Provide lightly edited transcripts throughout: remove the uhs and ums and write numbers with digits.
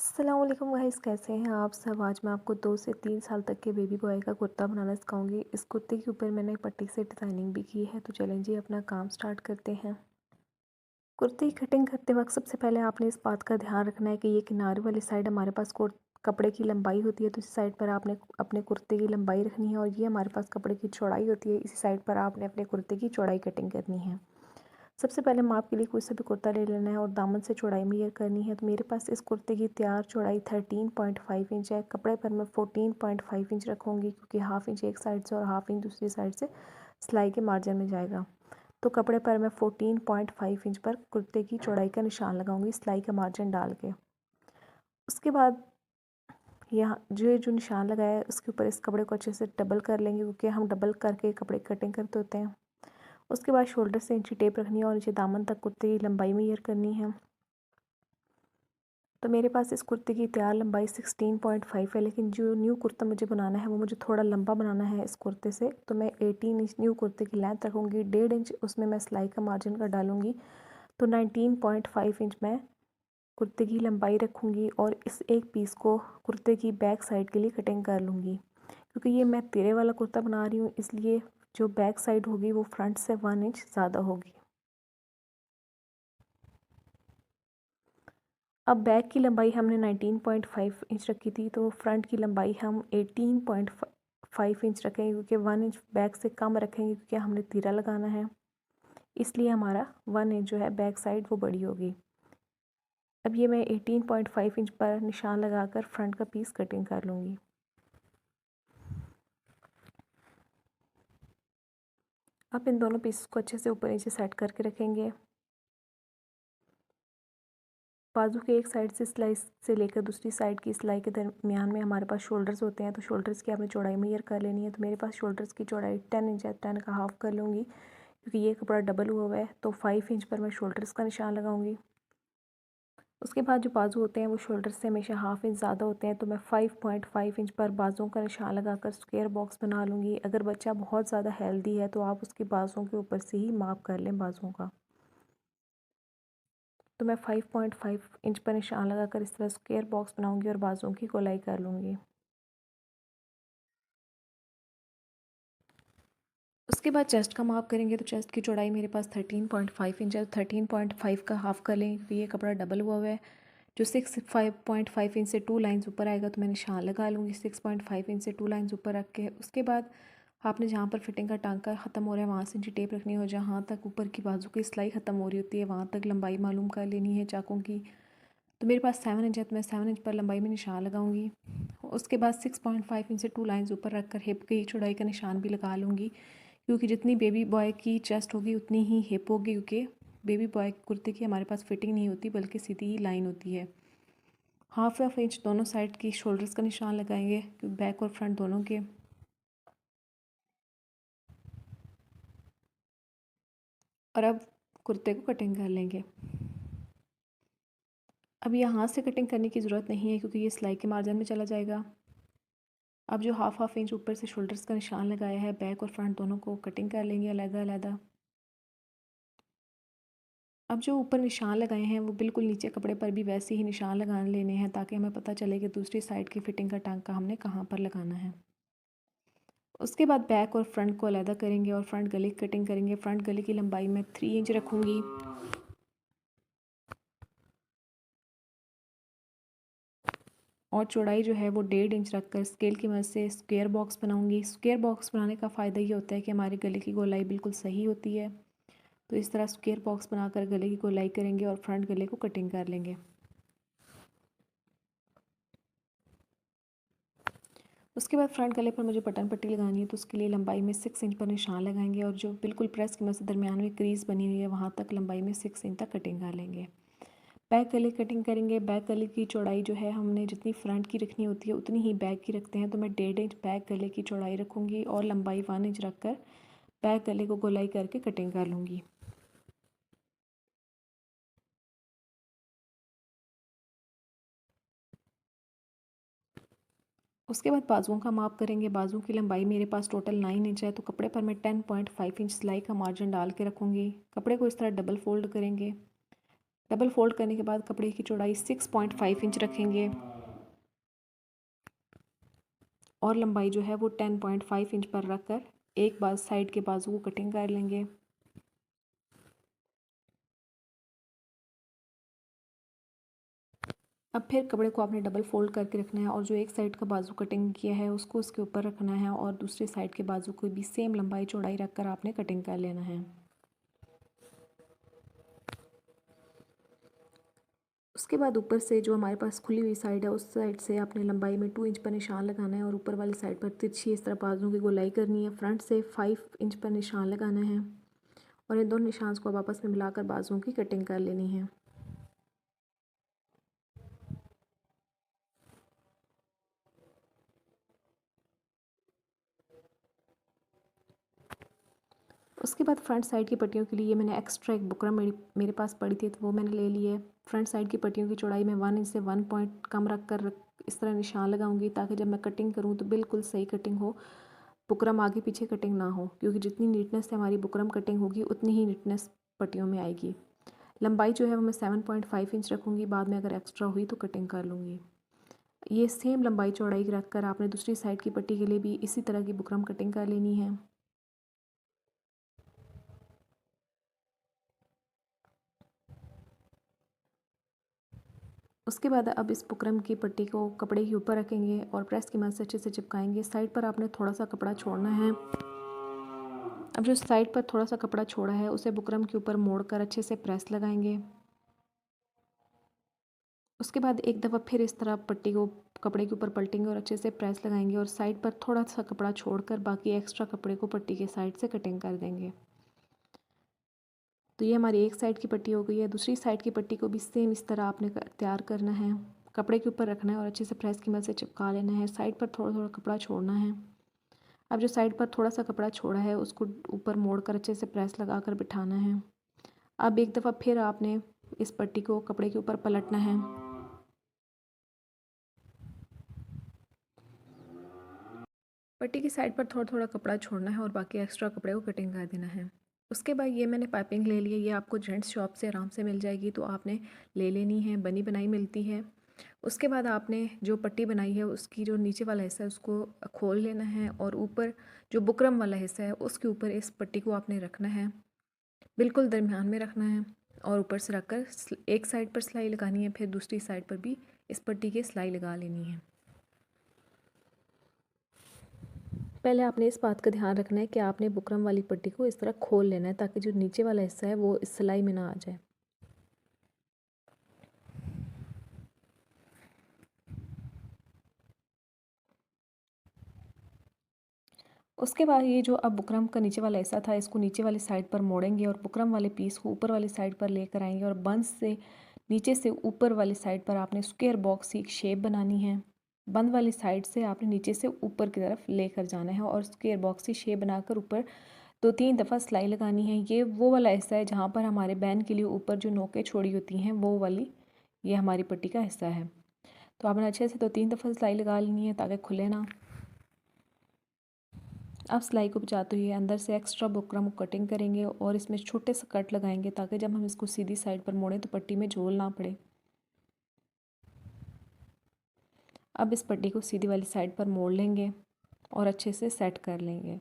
अस्सलाम वालेकुम गाइस, कैसे हैं आप सब। आज मैं आपको 2 से 3 साल तक के बेबी बॉय का कुर्ता बनाना सिखाऊंगी। इस कुर्ते के ऊपर मैंने पट्टी से डिज़ाइनिंग भी की है। तो चलें जी अपना काम स्टार्ट करते हैं। कुर्ते की कटिंग करते वक्त सबसे पहले आपने इस बात का ध्यान रखना है कि ये किनारे वाली साइड हमारे पास कपड़े की लंबाई होती है, तो इस साइड पर आपने अपने कुर्ते की लंबाई रखनी है, और ये हमारे पास कपड़े की चौड़ाई होती है, इसी साइड पर आपने अपने कुर्ते की चौड़ाई कटिंग करनी है। सबसे पहले माप के लिए कोई सा भी कुर्ता ले लेना है और दामन से चौड़ाई मेजर करनी है। तो मेरे पास इस कुर्ते की तैयार चौड़ाई 13.5 इंच है। कपड़े पर मैं 14.5 इंच रखूँगी, क्योंकि हाफ इंच एक साइड से और हाफ इंच दूसरी साइड से सिलाई के मार्जिन में जाएगा। तो कपड़े पर मैं 14.5 इंच पर कुर्ते की चौड़ाई का निशान लगाऊंगी सिलाई का मार्जिन डाल के। उसके बाद यहाँ जो निशान लगाया है उसके ऊपर इस कपड़े को अच्छे से डबल कर लेंगे, क्योंकि हम डबल करके कपड़े कटिंग करते होते हैं। उसके बाद शोल्डर से इंची टेप रखनी है और नीचे दामन तक कुर्ते की लंबाई मेजर करनी है। तो मेरे पास इस कुर्ते की तैयार लंबाई 16.5 है, लेकिन जो न्यू कुर्ता मुझे बनाना है वो मुझे थोड़ा लंबा बनाना है इस कुर्ते से। तो मैं 18 इंच न्यू कुर्ते की लेंथ रखूँगी, 1.5 इंच उसमें मैं सिलाई का मार्जिन का डालूँगी। तो 19.5 इंच मैं कुर्ते की लंबाई रखूँगी, और इस एक पीस को कुर्ते की बैक साइड के लिए कटिंग कर लूँगी। क्योंकि ये मैं तिरे वाला कुर्ता बना रही हूँ, इसलिए जो बैक साइड होगी वो फ्रंट से 1 इंच ज़्यादा होगी। अब बैक की लंबाई हमने 19.5 इंच रखी थी, तो फ्रंट की लंबाई हम 18.5 इंच रखेंगे, क्योंकि 1 इंच बैक से कम रखेंगे, क्योंकि हमने तीरा लगाना है। इसलिए हमारा 1 इंच जो है बैक साइड वो बड़ी होगी। अब ये मैं 18.5 इंच पर निशान लगाकर फ्रंट का पीस कटिंग कर लूँगी। अब इन दोनों पीस को अच्छे से ऊपर नीचे सेट करके रखेंगे। बाजू के एक साइड से सिलाई से लेकर दूसरी साइड की सिलाई के दरमियान में हमारे पास शोल्डर्स होते हैं, तो शोल्डर्स की आपने चौड़ाई मेजर कर लेनी है। तो मेरे पास शोल्डर्स की चौड़ाई 10 इंच है, 10 का हाफ कर लूँगी, क्योंकि ये कपड़ा डबल हुआ है। तो 5 इंच पर मैं शोल्डर्स का निशान लगाऊंगी। उसके बाद जो बाजू होते हैं वो शोल्डर्स से हमेशा हाफ इंच ज़्यादा होते हैं, तो मैं 5.5 इंच पर बाजुओं का निशान लगाकर स्क्वायर बॉक्स बना लूँगी। अगर बच्चा बहुत ज़्यादा हेल्दी है तो आप उसके बाजुओं के ऊपर से ही माप कर लें बाजुओं का। तो मैं 5.5 इंच पर निशान लगाकर इस तरह स्क्वायर बॉक्स बनाऊंगी और बाजुओं की गोलाई कर लूँगी। उसके बाद चेस्ट का माप करेंगे, तो चेस्ट की चौड़ाई मेरे पास 13.5 इंच है। 13.5 का हाफ कर लें, क्योंकि ये कपड़ा डबल हुआ है। जो 5.5 इंच से 2 लाइंस ऊपर आएगा तो मैं निशान लगा लूँगी 6.5 इंच से 2 लाइंस ऊपर रख के। उसके बाद आपने जहाँ पर फिटिंग का टांका ख़त्म हो रहा है वहाँ से इंची टेप रखनी है, और जहाँ तक ऊपर की बाजू की सिलाई ख़त्म हो रही होती है वहाँ तक लंबाई मालूम कर लेनी है चाकों की। तो मेरे पास 7 इंच है, तो मैं 7 इंच पर लंबाई में निशान लगाऊंगी। उसके बाद 6.5 इंच से 2 लाइंस ऊपर रख कर हिप की चौड़ाई का निशान भी लगा लूँगी, क्योंकि जितनी बेबी बॉय की चेस्ट होगी उतनी ही हिप होगी, क्योंकि बेबी बॉय कुर्ते की हमारे पास फिटिंग नहीं होती बल्कि सीधी ही लाइन होती है। हाफ हाफ इंच दोनों साइड की शोल्डर्स का निशान लगाएंगे, बैक और फ्रंट दोनों के। और अब कुर्ते को कटिंग कर लेंगे। अब ये हाथ से कटिंग करने की ज़रूरत नहीं है, क्योंकि ये सिलाई के मार्जिन में चला जाएगा। अब जो हाफ इंच ऊपर से शोल्डर्स का निशान लगाया है, बैक और फ्रंट दोनों को कटिंग कर लेंगे अलग-अलग। अब जो ऊपर निशान लगाए हैं वो बिल्कुल नीचे कपड़े पर भी वैसे ही निशान लगा लेने हैं, ताकि हमें पता चले कि दूसरी साइड की फिटिंग का टांका हमने कहाँ पर लगाना है। उसके बाद बैक और फ्रंट को अलग करेंगे और फ्रंट गले की कटिंग करेंगे। फ्रंट गले की लंबाई मैं 3 इंच रखूँगी, और चौड़ाई जो है वो 1.5 इंच रखकर स्केल की मदद से स्क्वायर बॉक्स बनाऊंगी। स्क्वायर बॉक्स बनाने का फ़ायदा ये होता है कि हमारे गले की गोलाई बिल्कुल सही होती है। तो इस तरह स्क्वायर बॉक्स बनाकर गले की गोलाई करेंगे और फ्रंट गले को कटिंग कर लेंगे। उसके बाद फ्रंट गले पर मुझे बटन पट्टी लगानी है, तो उसके लिए लंबाई में 6 इंच पर निशान लगाएंगे, और जो बिल्कुल प्रेस की मदद से दरमियान में क्रीज बनी हुई है वहाँ तक लंबाई में 6 इंच तक कटिंग कर लेंगे। बैक गले कटिंग करेंगे। बैक गले की चौड़ाई जो है हमने जितनी फ्रंट की रखनी होती है उतनी ही बैक की रखते हैं, तो मैं 1.5 इंच बैक गले की चौड़ाई रखूँगी और लंबाई 1 इंच रख कर बैक गले को गोलाई करके कटिंग कर लूँगी। उसके बाद बाजुओं का माप करेंगे। बाजू की लंबाई मेरे पास टोटल 9 इंच है, तो कपड़े पर मैं 10.5 इंच सिलाई का मार्जिन डाल के रखूँगी। कपड़े को इस तरह डबल फोल्ड करेंगे। डबल फोल्ड करने के बाद कपड़े की चौड़ाई 6.5 इंच रखेंगे और लंबाई जो है वो 10.5 इंच पर रखकर एक बार साइड के बाजू को कटिंग कर लेंगे। अब फिर कपड़े को आपने डबल फोल्ड करके रखना है और जो एक साइड का बाजू कटिंग किया है उसको उसके ऊपर रखना है और दूसरी साइड के बाजू को भी सेम लंबाई चौड़ाई रखकर आपने कटिंग कर लेना है। उसके बाद ऊपर से जो हमारे पास खुली हुई साइड है उस साइड से आपने लंबाई में 2 इंच पर निशान लगाना है और ऊपर वाली साइड पर तिरछी इस तरह बाजुओं की गोलाई करनी है। फ्रंट से 5 इंच पर निशान लगाना है और इन दोनों निशान को अब आपस में मिलाकर बाजुओं की कटिंग कर लेनी है। उसके बाद फ्रंट साइड की पट्टियों के लिए मैंने एक्स्ट्रा एक बुकरम मेरे पास पड़ी थी तो वो मैंने ले ली है। फ्रंट साइड की पट्टियों की चौड़ाई में 1 इंच से 1 पॉइंट कम रख कर इस तरह निशान लगाऊंगी ताकि जब मैं कटिंग करूँ तो बिल्कुल सही कटिंग हो, बुकरम आगे पीछे कटिंग ना हो, क्योंकि जितनी नीटनेस से हमारी बुकरम कटिंग होगी उतनी ही नीटनेस पट्टियों में आएगी। लंबाई जो है वो मैं 7.5 इंच रखूँगी, बाद में अगर एक्स्ट्रा हुई तो कटिंग कर लूँगी। ये सेम लंबाई चौड़ाई रख कर आपने दूसरी साइड की पट्टी के लिए भी इसी तरह की बुकरम कटिंग कर लेनी है। उसके बाद अब इस बुकरम की पट्टी को कपड़े के ऊपर रखेंगे और प्रेस की मदद से अच्छे से चिपकाएंगे। साइड पर आपने थोड़ा सा कपड़ा छोड़ना है। अब जो साइड पर थोड़ा सा कपड़ा छोड़ा है उसे बुकरम के ऊपर मोड़कर अच्छे से प्रेस लगाएंगे। उसके बाद एक दफ़ा फिर इस तरह पट्टी को कपड़े के ऊपर पलटेंगे और अच्छे से प्रेस लगाएंगे और साइड पर थोड़ा सा कपड़ा छोड़कर बाकी एक्स्ट्रा कपड़े को पट्टी के साइड से कटिंग कर देंगे। तो ये हमारी एक साइड की पट्टी हो गई है। दूसरी साइड की पट्टी को भी सेम इस तरह आपने तैयार करना है, कपड़े के ऊपर रखना है और अच्छे से प्रेस की मदद से चिपका लेना है। साइड पर थोड़ा थोड़ा कपड़ा छोड़ना है। अब जो साइड पर थोड़ा सा कपड़ा छोड़ा है उसको ऊपर मोड़ कर अच्छे से प्रेस लगा कर बिठाना है। अब एक दफ़ा फिर आपने इस पट्टी को कपड़े के ऊपर पलटना है। पट्टी की साइड पर थोड़ा थोड़ा कपड़ा छोड़ना है और बाकी एक्स्ट्रा कपड़े को कटिंग कर देना है। उसके बाद ये मैंने पाइपिंग ले ली है, ये आपको जेंट्स शॉप से आराम से मिल जाएगी, तो आपने ले लेनी है, बनी बनाई मिलती है। उसके बाद आपने जो पट्टी बनाई है उसकी जो नीचे वाला हिस्सा है उसको खोल लेना है और ऊपर जो बुकरम वाला हिस्सा है उसके ऊपर इस पट्टी को आपने रखना है, बिल्कुल दरमियान में रखना है और ऊपर से रखकर एक साइड पर सिलाई लगानी है, फिर दूसरी साइड पर भी इस पट्टी की सिलाई लगा लेनी है। पहले आपने इस बात का ध्यान रखना है कि आपने बुकरम वाली पट्टी को इस तरह खोल लेना है ताकि जो नीचे वाला हिस्सा है वो इस सिलाई में ना आ जाए। उसके बाद ये जो अब बुकरम का नीचे वाला हिस्सा था इसको नीचे वाली साइड पर मोड़ेंगे और बुकरम वाले पीस को ऊपर वाली साइड पर लेकर आएंगे और बंद से नीचे से ऊपर वाली साइड पर आपने स्क्वायर बॉक्स की एक शेप बनानी है। बंद वाली साइड से आपने नीचे से ऊपर की तरफ लेकर जाना है और स्क्वायर बॉक्स की शेप बनाकर ऊपर 2-3 दफ़ा सिलाई लगानी है। ये वो वाला हिस्सा है जहाँ पर हमारे बैन के लिए ऊपर जो नोकें छोड़ी होती हैं वो वाली ये हमारी पट्टी का हिस्सा है। तो आपने अच्छे से 2-3 दफ़ा सिलाई लगा लेनी है ताकि खुले ना। अब सिलाई को बचाते हुए अंदर से एक्स्ट्रा बुकरम को कटिंग करेंगे और इसमें छोटे से कट लगाएंगे ताकि जब हम इसको सीधी साइड पर मोड़ें तो पट्टी में झोल ना पड़े। अब इस पट्टी को सीधी वाली साइड पर मोड़ लेंगे और अच्छे से सेट कर लेंगे।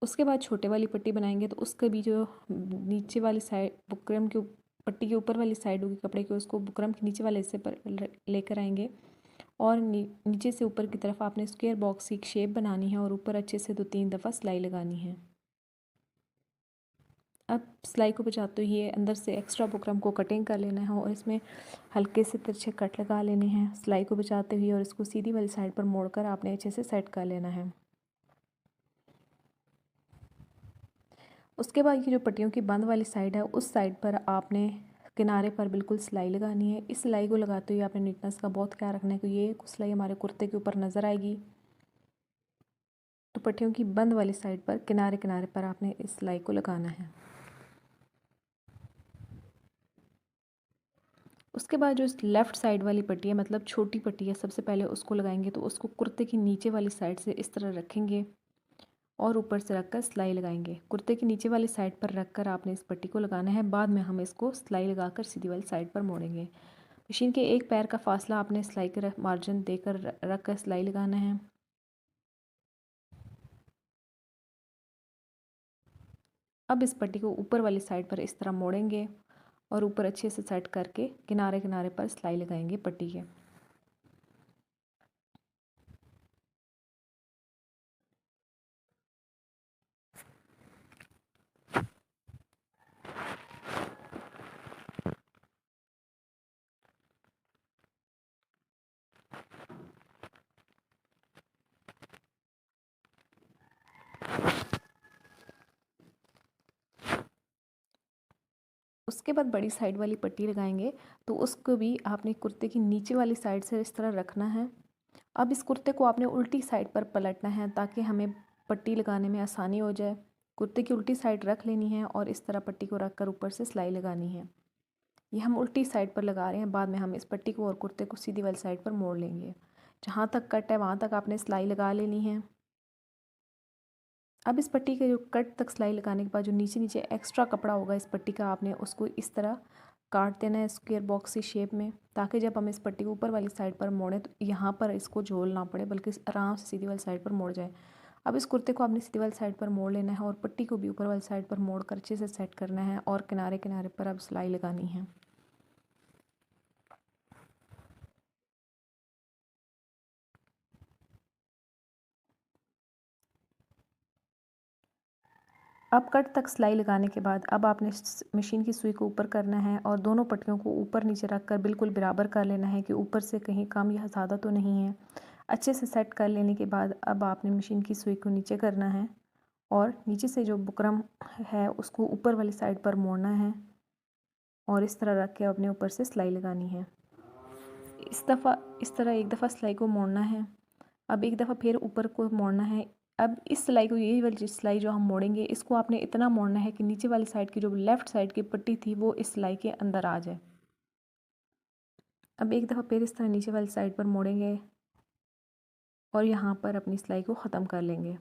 उसके बाद छोटे वाली पट्टी बनाएंगे तो उसका भी जो नीचे वाली साइड बुकरम के पट्टी के ऊपर वाली साइड होगी कपड़े के उसको बुकरम के नीचे वाले हिस्से पर लेकर आएंगे और नीचे से ऊपर की तरफ आपने स्क्वायर बॉक्स की एक शेप बनानी है और ऊपर अच्छे से 2-3 दफ़ा सिलाई लगानी है। अब सिलाई को बचाते हुए अंदर से एक्स्ट्रा बुकरम को कटिंग कर लेना है और इसमें हल्के से तिरछे कट लगा लेने हैं सिलाई को बचाते हुए और इसको सीधी वाली साइड पर मोड़कर आपने अच्छे से सेट कर लेना है। उसके बाद ये जो पट्टियों की बंद वाली साइड है उस साइड पर आपने किनारे पर बिल्कुल सिलाई लगानी है। इस सिलाई को लगाते हुए आपने नीटनेस का बहुत ख्याल रखना है कि ये सिलाई हमारे कुर्ते के ऊपर नज़र आएगी। तो पट्टियों की बंद वाली साइड पर किनारे किनारे पर आपने इस सिलाई को लगाना है। उसके बाद जो लेफ़्ट साइड वाली पट्टी है मतलब छोटी पट्टी है सबसे पहले उसको लगाएंगे तो उसको कुर्ते की नीचे वाली साइड से इस तरह रखेंगे और ऊपर से रखकर सिलाई लगाएंगे। कुर्ते की नीचे वाली साइड पर रखकर आपने इस पट्टी को लगाना है। बाद में हम इसको सिलाई लगाकर सीधी वाली साइड पर मोड़ेंगे। मशीन के एक पैर का फासला आपने सिलाई के मार्जिन देकर रख कर सिलाई लगाना है। अब इस पट्टी को ऊपर वाली साइड पर इस तरह मोड़ेंगे और ऊपर अच्छे से सेट करके किनारे किनारे पर सिलाई लगाएंगे पट्टी के। उसके बाद बड़ी साइड वाली पट्टी लगाएंगे तो उसको भी आपने कुर्ते की नीचे वाली साइड से इस तरह रखना है। अब इस कुर्ते को आपने उल्टी साइड पर पलटना है ताकि हमें पट्टी लगाने में आसानी हो जाए। कुर्ते की उल्टी साइड रख लेनी है और इस तरह पट्टी को रख कर ऊपर से सिलाई लगानी है। ये हम उल्टी साइड पर लगा रहे हैं। बाद में हम इस पट्टी को और कुर्ते को सीधी वाली साइड पर मोड़ लेंगे। जहाँ तक कट है वहाँ तक आपने सिलाई लगा लेनी है। अब इस पट्टी के जो कट तक सिलाई लगाने के बाद जो नीचे नीचे एक्स्ट्रा कपड़ा होगा इस पट्टी का, आपने उसको इस तरह काट देना है स्क्वायर बॉक्स की शेप में, ताकि जब हम इस पट्टी को ऊपर वाली साइड पर मोड़ें तो यहाँ पर इसको झोल ना पड़े बल्कि आराम से सीधी वाली साइड पर मोड़ जाए। अब इस कुर्ते को आपने सीधी वाली साइड पर मोड़ लेना है और पट्टी को भी ऊपर वाली साइड पर मोड़ कर अच्छे से सेट करना है और किनारे किनारे पर अब सिलाई लगानी है। अब कट तक सिलाई लगाने के बाद अब आपने मशीन की सुई को ऊपर करना है और दोनों पट्टियों को ऊपर नीचे रख कर बिल्कुल बराबर कर लेना है कि ऊपर से कहीं कम या ज़्यादा तो नहीं है। अच्छे से सेट कर लेने के बाद अब आपने मशीन की सुई को नीचे करना है और नीचे से जो बुकरम है उसको ऊपर वाली साइड पर मोड़ना है और इस तरह रख के अपने ऊपर से सिलाई लगानी है। इस तरह एक दफ़ा सिलाई को मोड़ना है। अब एक दफ़ा फिर ऊपर को मोड़ना है। अब इस सिलाई को, यही वाली सिलाई जो हम मोड़ेंगे, इसको आपने इतना मोड़ना है कि नीचे वाली साइड की जो लेफ़्ट साइड की पट्टी थी वो इस सिलाई के अंदर आ जाए। अब एक दफ़ा फिर इस तरह नीचे वाली साइड पर मोड़ेंगे और यहाँ पर अपनी सिलाई को ख़त्म कर लेंगे।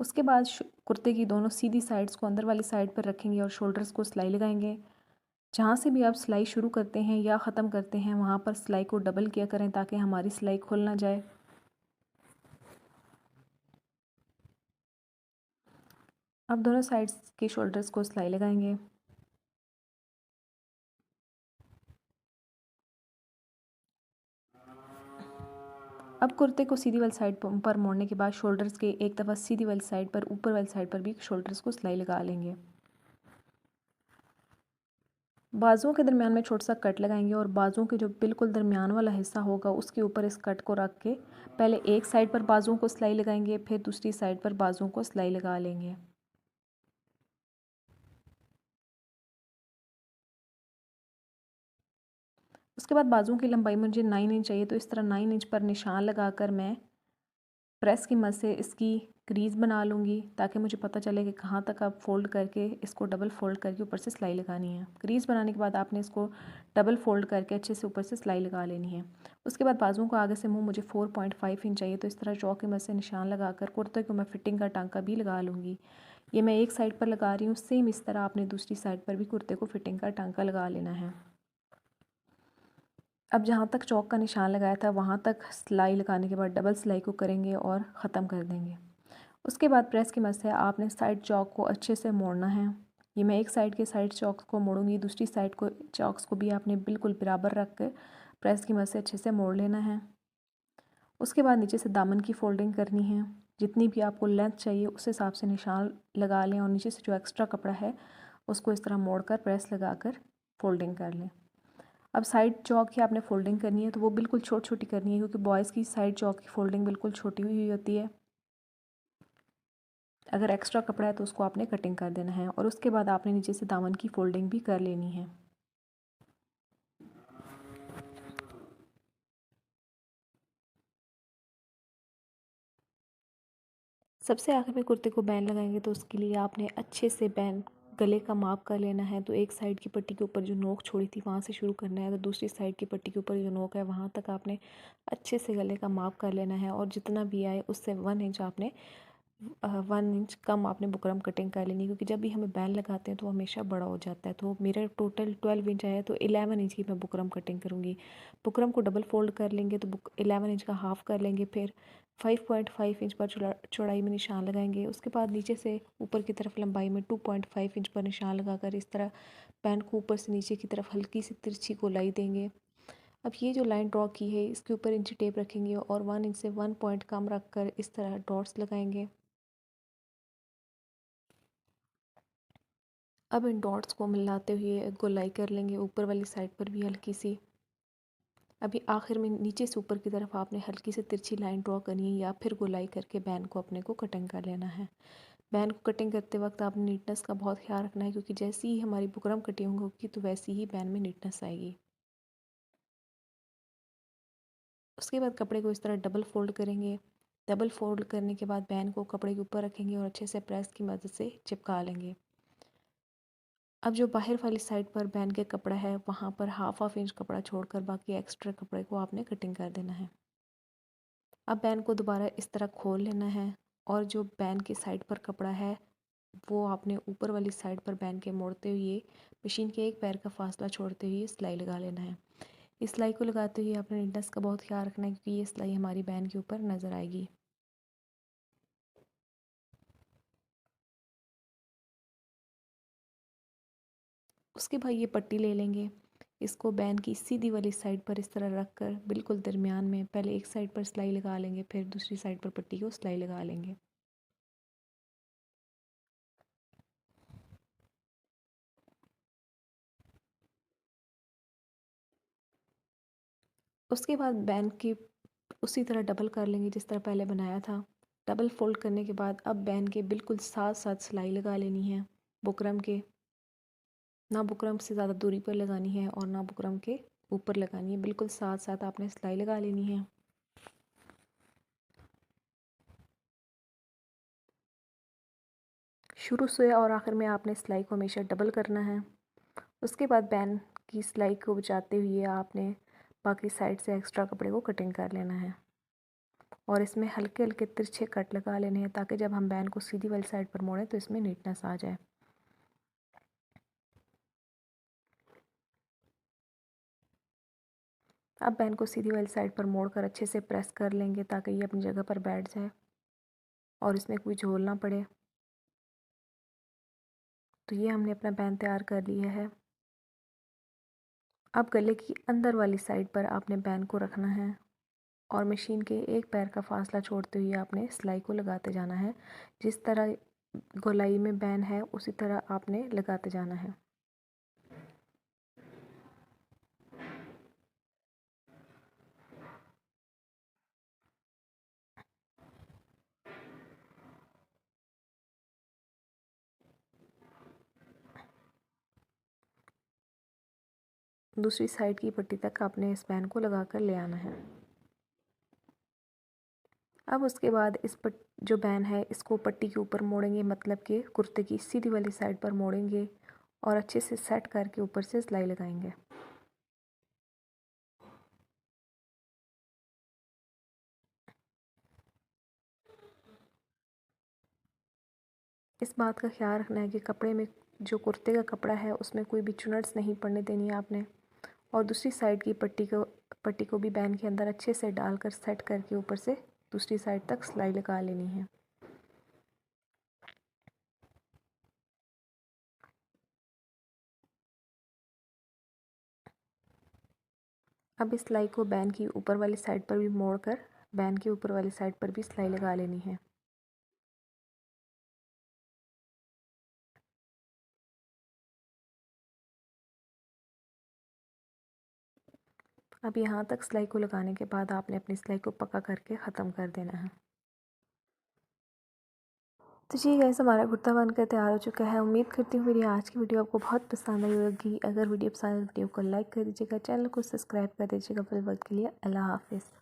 उसके बाद कुर्ते की दोनों सीधी साइड्स को अंदर वाली साइड पर रखेंगे और शोल्डर्स को सिलाई लगाएंगे। जहाँ से भी आप सिलाई शुरू करते हैं या ख़त्म करते हैं वहाँ पर सिलाई को डबल किया करें ताकि हमारी सिलाई खुल ना जाए। अब दोनों साइड्स के शोल्डर्स को सिलाई लगाएंगे। अब कुर्ते को सीधी वाली साइड पर मोड़ने के बाद शोल्डर्स के एक दफ़ा सीधी वाली साइड पर, ऊपर वाली साइड पर भी शोल्डर्स को सिलाई लगा लेंगे। बाजुओं के दरमियान में छोटा सा कट लगाएंगे और बाजुओं के जो बिल्कुल दरमियान वाला हिस्सा होगा उसके ऊपर इस कट को रख के पहले एक साइड पर बाजुओं को सिलाई लगाएंगे, फिर दूसरी साइड पर बाजुओं को सिलाई लगा लेंगे। उसके बाद बाजुओं की लंबाई मुझे 9 इंच चाहिए, तो इस तरह 9 इंच पर निशान लगाकर मैं प्रेस की मदद से इसकी क्रीज़ बना लूँगी ताकि मुझे पता चले कि कहाँ तक आप फ़ोल्ड करके इसको डबल फ़ोल्ड करके ऊपर से सिलाई लगानी है। क्रीज़ बनाने के बाद आपने इसको डबल फ़ोल्ड करके अच्छे से ऊपर से सिलाई लगा लेनी है। उसके बाद बाजुओं को आगे से मुँह मुझे 4.5 इंच चाहिए, तो इस तरह चौक की मदद से निशान लगाकर कुर्ते को मैं फिटिंग का टांका भी लगा लूँगी। ये मैं एक साइड पर लगा रही हूँ, सेम इस तरह आपने दूसरी साइड पर भी कुर्ते को फिटिंग का टांका लगा लेना है। अब जहाँ तक चौक का निशान लगाया था वहाँ तक सिलाई लगाने के बाद डबल सिलाई को करेंगे और ख़त्म कर देंगे। उसके बाद प्रेस की मदद से आपने साइड चौक को अच्छे से मोड़ना है। ये मैं एक साइड के साइड चौक्स को मोड़ूंगी, दूसरी साइड को चौक्स को भी आपने बिल्कुल बराबर रख कर प्रेस की मदद से अच्छे से मोड़ लेना है। उसके बाद नीचे से दामन की फ़ोल्डिंग करनी है। जितनी भी आपको लेंथ चाहिए उस हिसाब से निशान लगा लें और नीचे से जो एक्स्ट्रा कपड़ा है उसको इस तरह मोड़ कर प्रेस लगा कर फ़ोल्डिंग कर लें। अब साइड चौक की आपने फ़ोल्डिंग करनी है तो वो बिल्कुल छोटी छोटी करनी है, क्योंकि बॉयज़ की साइड चौक की फ़ोल्डिंग बिल्कुल छोटी हुई होती है। अगर एक्स्ट्रा कपड़ा है तो उसको आपने कटिंग कर देना है और उसके बाद आपने नीचे से दामन की फ़ोल्डिंग भी कर लेनी है। सबसे आखिर में कुर्ते को बैन लगाएंगे तो उसके लिए आपने अच्छे से बैन गले का माप कर लेना है। तो एक साइड की पट्टी के ऊपर जो नोक छोड़ी थी वहाँ से शुरू करना है, तो दूसरी साइड की पट्टी के ऊपर जो नोक है वहाँ तक आपने अच्छे से गले का माप कर लेना है। और जितना भी आए उससे 1 इंच आपने 1 इंच कम आपने बुकरम कटिंग कर लेनी, क्योंकि जब भी हमें बैन लगाते हैं तो हमेशा बड़ा हो जाता है। तो मेरा टोटल 12 इंच आया, तो 11 इंच की मैं बुकरम कटिंग करूँगी। बुकरम को डबल फोल्ड कर लेंगे, तो 11 इंच का हाफ़ कर लेंगे, फिर 5.5 इंच पर चौड़ाई में निशान लगाएंगे। उसके बाद नीचे से ऊपर की तरफ लंबाई में 2.5 इंच पर निशान लगाकर इस तरह पैन को ऊपर से नीचे की तरफ हल्की सी तिरछी गोलाई देंगे। अब ये जो लाइन ड्रॉ की है इसके ऊपर इंची टेप रखेंगे और 1 इंच से 1 पॉइंट कम रखकर इस तरह डॉट्स लगाएंगे। अब इन डॉट्स को मिलाते हुए गोलाई कर लेंगे, ऊपर वाली साइड पर भी हल्की सी। अभी आखिर में नीचे से ऊपर की तरफ आपने हल्की से तिरछी लाइन ड्रॉ करनी है या फिर गोलाई करके बैन को अपने को कटिंग कर लेना है। बैन को कटिंग करते वक्त आपने नीटनेस का बहुत ख्याल रखना है, क्योंकि जैसी ही हमारी बुकरम कटिंग होगी तो वैसी ही बैन में नीटनेस आएगी। उसके बाद कपड़े को इस तरह डबल फोल्ड करेंगे। डबल फोल्ड करने के बाद बैन को कपड़े के ऊपर रखेंगे और अच्छे से प्रेस की मदद से चिपका लेंगे। अब जो बाहर वाली साइड पर बैन के कपड़ा है वहाँ पर हाफ इंच कपड़ा छोड़कर बाकी एक्स्ट्रा कपड़े को आपने कटिंग कर देना है। अब बैन को दोबारा इस तरह खोल लेना है और जो बैन की साइड पर कपड़ा है वो आपने ऊपर वाली साइड पर बैन के मोड़ते हुए मशीन के एक पैर का फासला छोड़ते हुए सिलाई लगा लेना है। इस सिलाई को लगाते हुए आपने नीटनेस का बहुत ख्याल रखना है, क्योंकि ये सिलाई हमारी बैन के ऊपर नज़र आएगी। उसके बाद ये पट्टी ले लेंगे, इसको बैन की सीधी वाली साइड पर इस तरह रख कर बिल्कुल दरमियान में पहले एक साइड पर सिलाई लगा लेंगे, फिर दूसरी साइड पर पट्टी को सिलाई लगा लेंगे। उसके बाद बैन की उसी तरह डबल कर लेंगे जिस तरह पहले बनाया था। डबल फोल्ड करने के बाद अब बैन के बिल्कुल साथ साथ सिलाई लगा लेनी है। बुकरम के ना बुकरम से ज़्यादा दूरी पर लगानी है और ना बुकरम के ऊपर लगानी है, बिल्कुल साथ साथ आपने सिलाई लगा लेनी है। शुरू से और आखिर में आपने सिलाई को हमेशा डबल करना है। उसके बाद बैन की सिलाई को बचाते हुए आपने बाकी साइड से एक्स्ट्रा कपड़े को कटिंग कर लेना है और इसमें हल्के हल्के तिरछे कट लगा लेने हैं, ताकि जब हम बैन को सीधी वाली साइड पर मोड़ें तो इसमें नीटनेस आ जाए। अब बैन को सीधी वाली साइड पर मोड़कर अच्छे से प्रेस कर लेंगे ताकि ये अपनी जगह पर बैठ जाए और इसमें कोई झोल ना पड़े। तो ये हमने अपना बैन तैयार कर लिया है। अब गले की अंदर वाली साइड पर आपने बैन को रखना है और मशीन के एक पैर का फासला छोड़ते हुए आपने सिलाई को लगाते जाना है। जिस तरह गोलाई में बैन है उसी तरह आपने लगाते जाना है। दूसरी साइड की पट्टी तक आपने इस बैन को लगा कर ले आना है। अब उसके बाद जो बैन है इसको पट्टी के ऊपर मोड़ेंगे, मतलब कि कुर्ते की सीधी वाली साइड पर मोड़ेंगे और अच्छे से सेट करके ऊपर से सिलाई लगाएंगे। इस बात का ख्याल रखना है कि कपड़े में जो कुर्ते का कपड़ा है उसमें कोई भी चुनट्स नहीं पड़ने देनी है आपने। और दूसरी साइड की पट्टी को भी बैन के अंदर अच्छे से डालकर सेट करके ऊपर से दूसरी साइड तक सिलाई लगा लेनी है। अब इस सिलाई को बैन की ऊपर वाली साइड पर भी मोड़कर बैन के ऊपर वाली साइड पर भी सिलाई लगा लेनी है। अब यहाँ तक सिलाई को लगाने के बाद आपने अपनी सिलाई को पक्का करके ख़त्म कर देना है। तो जी गाइस, हमारा कुर्ता बनकर तैयार हो चुका है। उम्मीद करती हूँ मेरी आज की वीडियो आपको बहुत पसंद आई होगी। अगर वीडियो पसंद है वीडियो को लाइक कर दीजिएगा, चैनल को सब्सक्राइब कर दीजिएगा। फिर वक्त के लिए अल्लाह हाफिज़।